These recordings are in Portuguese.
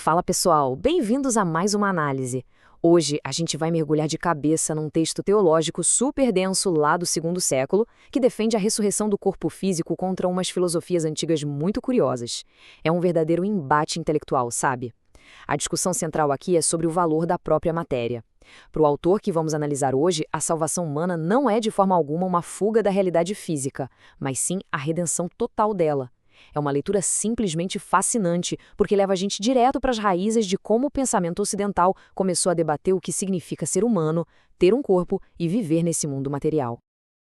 Fala pessoal, bem-vindos a mais uma análise. Hoje a gente vai mergulhar de cabeça num texto teológico super denso lá do segundo século, que defende a ressurreição do corpo físico contra umas filosofias antigas muito curiosas. É um verdadeiro embate intelectual, sabe? A discussão central aqui é sobre o valor da própria matéria. Para o autor que vamos analisar hoje, a salvação humana não é de forma alguma uma fuga da realidade física, mas sim a redenção total dela. É uma leitura simplesmente fascinante, porque leva a gente direto para as raízes de como o pensamento ocidental começou a debater o que significa ser humano, ter um corpo e viver nesse mundo material.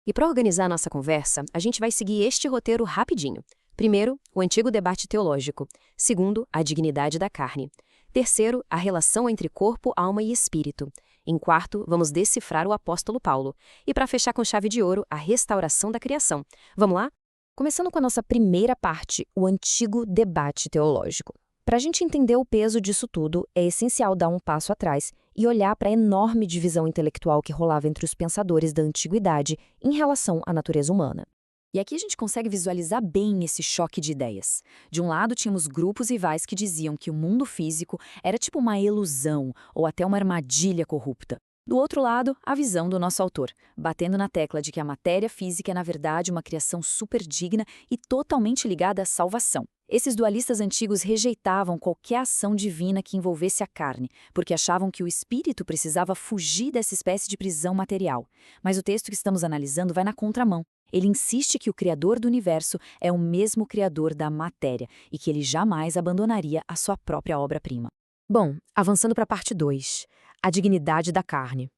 E para organizar nossa conversa, a gente vai seguir este roteiro rapidinho. Primeiro, o antigo debate teológico. Segundo, a dignidade da carne. Terceiro, a relação entre corpo, alma e espírito. Em quarto, vamos decifrar o apóstolo Paulo. E para fechar com chave de ouro, a restauração da criação. Vamos lá? Começando com a nossa primeira parte, o antigo debate teológico. Para a gente entender o peso disso tudo, é essencial dar um passo atrás e olhar para a enorme divisão intelectual que rolava entre os pensadores da antiguidade em relação à natureza humana. E aqui a gente consegue visualizar bem esse choque de ideias. De um lado, tínhamos grupos rivais que diziam que o mundo físico era tipo uma ilusão ou até uma armadilha corrupta. Do outro lado, a visão do nosso autor, batendo na tecla de que a matéria física é, na verdade, uma criação super digna e totalmente ligada à salvação. Esses dualistas antigos rejeitavam qualquer ação divina que envolvesse a carne, porque achavam que o espírito precisava fugir dessa espécie de prisão material. Mas o texto que estamos analisando vai na contramão. Ele insiste que o Criador do universo é o mesmo Criador da matéria e que ele jamais abandonaria a sua própria obra-prima. Bom, avançando para a parte 2, a dignidade da carne.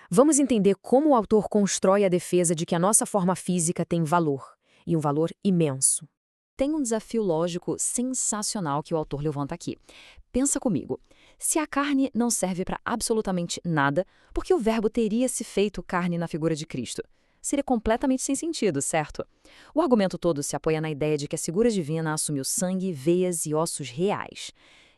Vamos entender como o autor constrói a defesa de que a nossa forma física tem valor, e um valor imenso. Tem um desafio lógico sensacional que o autor levanta aqui. Pensa comigo, se a carne não serve para absolutamente nada, por que o Verbo teria se feito carne na figura de Cristo? Seria completamente sem sentido, certo? O argumento todo se apoia na ideia de que a figura divina assumiu sangue, veias e ossos reais.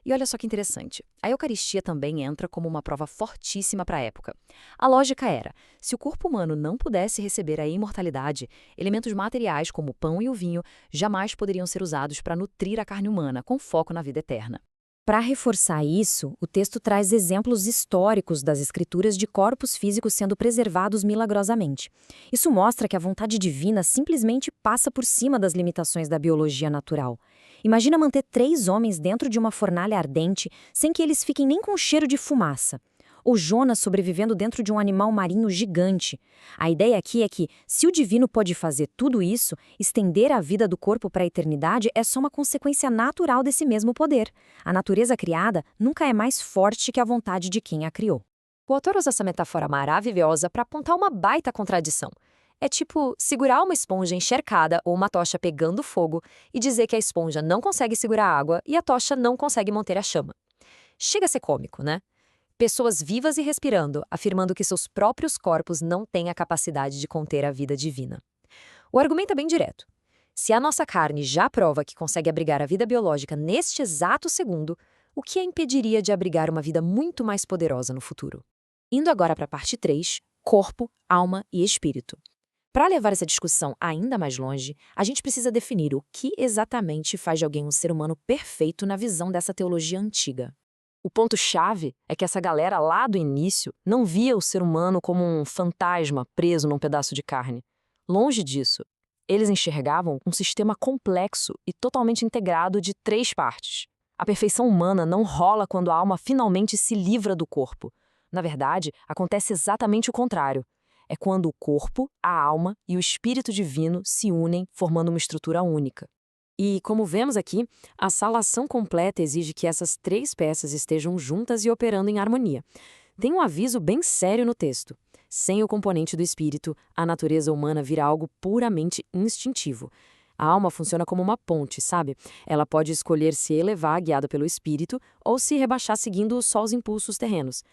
E olha só que interessante, a Eucaristia também entra como uma prova fortíssima para a época. A lógica era, se o corpo humano não pudesse receber a imortalidade, elementos materiais como o pão e o vinho jamais poderiam ser usados para nutrir a carne humana, com foco na vida eterna. Para reforçar isso, o texto traz exemplos históricos das escrituras de corpos físicos sendo preservados milagrosamente. Isso mostra que a vontade divina simplesmente passa por cima das limitações da biologia natural. Imagina manter 3 homens dentro de uma fornalha ardente sem que eles fiquem nem com cheiro de fumaça. Ou Jonas sobrevivendo dentro de um animal marinho gigante. A ideia aqui é que, se o divino pode fazer tudo isso, estender a vida do corpo para a eternidade é só uma consequência natural desse mesmo poder. A natureza criada nunca é mais forte que a vontade de quem a criou. O autor usa essa metáfora maravilhosa para apontar uma baita contradição. É tipo segurar uma esponja encharcada ou uma tocha pegando fogo e dizer que a esponja não consegue segurar a água e a tocha não consegue manter a chama. Chega a ser cômico, né? Pessoas vivas e respirando, afirmando que seus próprios corpos não têm a capacidade de conter a vida divina. O argumento é bem direto. Se a nossa carne já prova que consegue abrigar a vida biológica neste exato segundo, o que a impediria de abrigar uma vida muito mais poderosa no futuro? Indo agora para a parte 3, corpo, alma e espírito. Para levar essa discussão ainda mais longe, a gente precisa definir o que exatamente faz de alguém um ser humano perfeito na visão dessa teologia antiga. O ponto-chave é que essa galera lá do início não via o ser humano como um fantasma preso num pedaço de carne. Longe disso, eles enxergavam um sistema complexo e totalmente integrado de 3 partes. A perfeição humana não rola quando a alma finalmente se livra do corpo. Na verdade, acontece exatamente o contrário. É quando o corpo, a alma e o espírito divino se unem, formando uma estrutura única. E, como vemos aqui, a salvação completa exige que essas 3 peças estejam juntas e operando em harmonia. Tem um aviso bem sério no texto. Sem o componente do espírito, a natureza humana vira algo puramente instintivo. A alma funciona como uma ponte, sabe? Ela pode escolher se elevar guiada pelo espírito ou se rebaixar seguindo só os impulsos terrenos.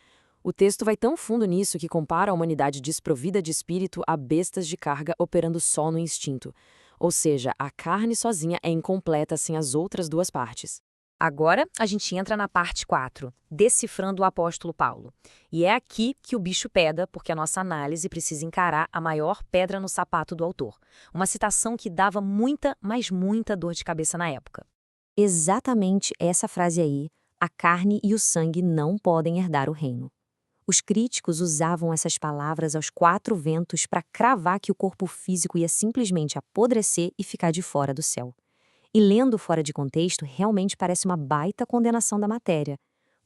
O texto vai tão fundo nisso que compara a humanidade desprovida de espírito a bestas de carga operando só no instinto. Ou seja, a carne sozinha é incompleta sem as outras 2 partes. Agora, a gente entra na parte 4, decifrando o apóstolo Paulo. E é aqui que o bicho pega, porque a nossa análise precisa encarar a maior pedra no sapato do autor. Uma citação que dava muita, mas muita dor de cabeça na época. Exatamente essa frase aí, A carne e o sangue não podem herdar o reino. Os críticos usavam essas palavras aos quatro ventos para cravar que o corpo físico ia simplesmente apodrecer e ficar de fora do céu. E lendo fora de contexto, realmente parece uma baita condenação da matéria.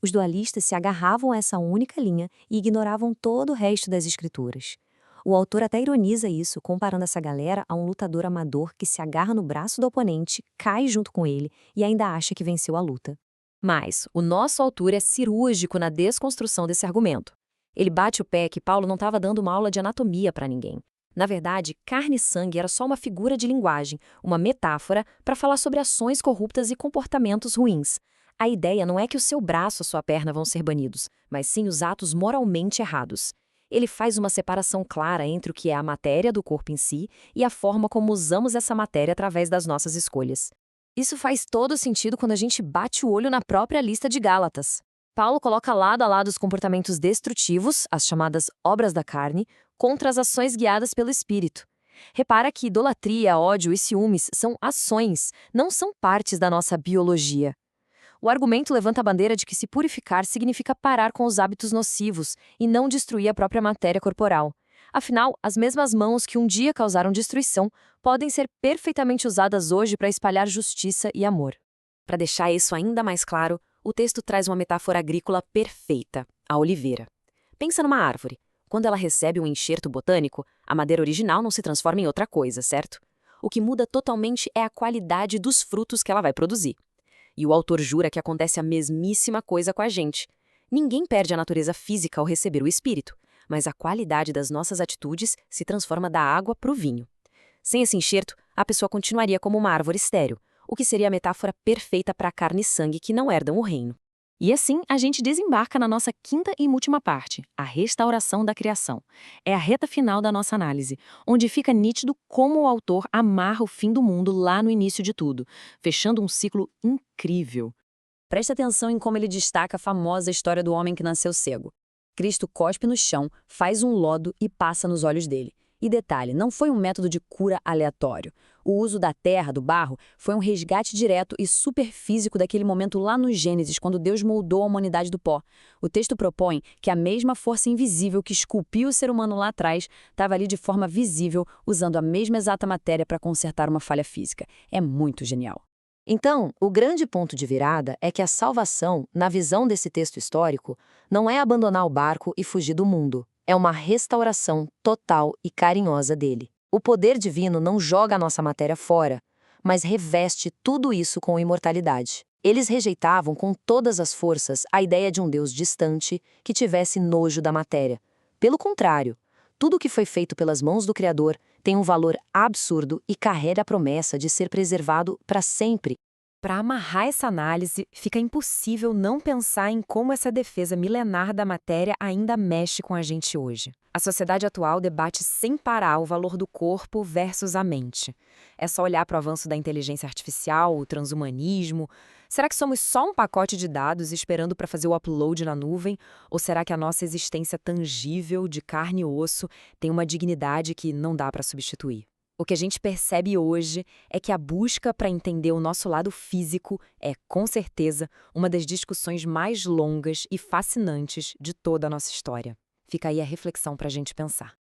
Os dualistas se agarravam a essa única linha e ignoravam todo o resto das escrituras. O autor até ironiza isso, comparando essa galera a um lutador amador que se agarra no braço do oponente, cai junto com ele e ainda acha que venceu a luta. Mas o nosso autor é cirúrgico na desconstrução desse argumento. Ele bate o pé que Paulo não estava dando uma aula de anatomia para ninguém. Na verdade, carne e sangue era só uma figura de linguagem, uma metáfora para falar sobre ações corruptas e comportamentos ruins. A ideia não é que o seu braço ou sua perna vão ser banidos, mas sim os atos moralmente errados. Ele faz uma separação clara entre o que é a matéria do corpo em si e a forma como usamos essa matéria através das nossas escolhas. Isso faz todo sentido quando a gente bate o olho na própria lista de Gálatas. Paulo coloca lado a lado os comportamentos destrutivos, as chamadas obras da carne, contra as ações guiadas pelo Espírito. Repara que idolatria, ódio e ciúmes são ações, não são partes da nossa biologia. O argumento levanta a bandeira de que se purificar significa parar com os hábitos nocivos e não destruir a própria matéria corporal. Afinal, as mesmas mãos que um dia causaram destruição podem ser perfeitamente usadas hoje para espalhar justiça e amor. Para deixar isso ainda mais claro, o texto traz uma metáfora agrícola perfeita, a oliveira. Pensa numa árvore. Quando ela recebe um enxerto botânico, a madeira original não se transforma em outra coisa, certo? O que muda totalmente é a qualidade dos frutos que ela vai produzir. E o autor jura que acontece a mesmíssima coisa com a gente. Ninguém perde a natureza física ao receber o espírito, mas a qualidade das nossas atitudes se transforma da água para o vinho. Sem esse enxerto, a pessoa continuaria como uma árvore estéril, o que seria a metáfora perfeita para a carne e sangue que não herdam o reino. E assim, a gente desembarca na nossa quinta e última parte, a restauração da criação. É a reta final da nossa análise, onde fica nítido como o autor amarra o fim do mundo lá no início de tudo, fechando um ciclo incrível. Preste atenção em como ele destaca a famosa história do homem que nasceu cego. Cristo cospe no chão, faz um lodo e passa nos olhos dele. E detalhe, não foi um método de cura aleatório. O uso da terra, do barro, foi um resgate direto e superfísico daquele momento lá no Gênesis, quando Deus moldou a humanidade do pó. O texto propõe que a mesma força invisível que esculpiu o ser humano lá atrás estava ali de forma visível, usando a mesma exata matéria para consertar uma falha física. É muito genial. Então, o grande ponto de virada é que a salvação, na visão desse texto histórico, não é abandonar o barco e fugir do mundo. É uma restauração total e carinhosa dele. O poder divino não joga a nossa matéria fora, mas reveste tudo isso com imortalidade. Eles rejeitavam com todas as forças a ideia de um Deus distante que tivesse nojo da matéria. Pelo contrário, tudo que foi feito pelas mãos do Criador tem um valor absurdo e carrega a promessa de ser preservado para sempre. Para amarrar essa análise, fica impossível não pensar em como essa defesa milenar da matéria ainda mexe com a gente hoje. A sociedade atual debate sem parar o valor do corpo versus a mente. É só olhar para o avanço da inteligência artificial, o transhumanismo. Será que somos só um pacote de dados esperando para fazer o upload na nuvem? Ou será que a nossa existência tangível, de carne e osso, tem uma dignidade que não dá para substituir? O que a gente percebe hoje é que a busca para entender o nosso lado físico é, com certeza, uma das discussões mais longas e fascinantes de toda a nossa história. Fica aí a reflexão para a gente pensar.